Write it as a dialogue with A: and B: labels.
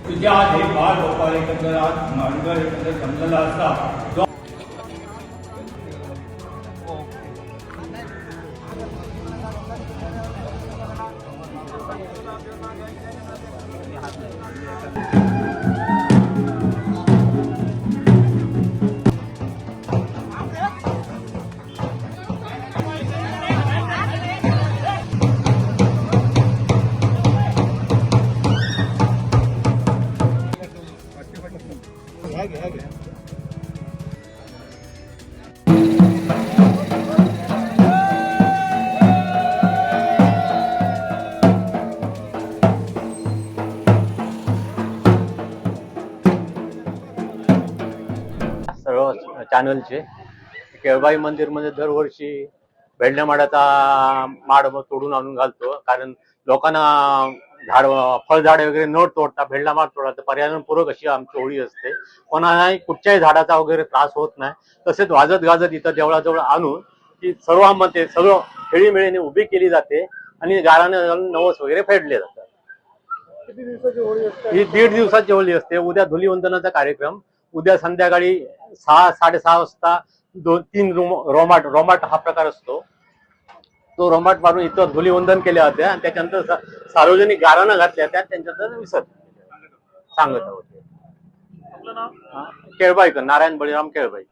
A: तुझ्या आज हे बाळ गोपाळ एकंदर आज मांडगर एकंदर जमलेला असता जो
B: सर्व चॅनलचे केळबाई मंदिरमध्ये दरवर्षी भेंड्यामाडाचा माड तोडून आणून घालतो, कारण लोकांना झाड फळझाडे वगैरे न तोडता भेंडा माड तोडायचं पर्यावरणपूरक अशी आमची होळी असते. कोणालाही कुठच्याही झाडाचा वगैरे त्रास होत नाही. तसेच वाजत गाजत इथं देवळाजवळ आणून ती सर्वांमध्ये सर्व खेळीमेळीने उभी केली जाते आणि गाराने घालून नवस वगैरे फेडले जातात.
C: किती दिवसाची होळी असते?
B: ही 1.5 दिवसाची होळी असते. उद्या धुलीवंदनाचा कार्यक्रम, उद्या संध्याकाळी 6-6:30 वाजता 2-3 रोमाट हा प्रकार असतो. तो रोमाट मारून इथं धुलीवंदन केले जाते आणि त्याच्यानंतर सार्वजनिक गारानं घातल्या त्या त्यांच्यानंतर विसर्जन सांगत होते.
C: आपलं नाव?
B: केळबाईकर, नारायण बळीराम केळबाई.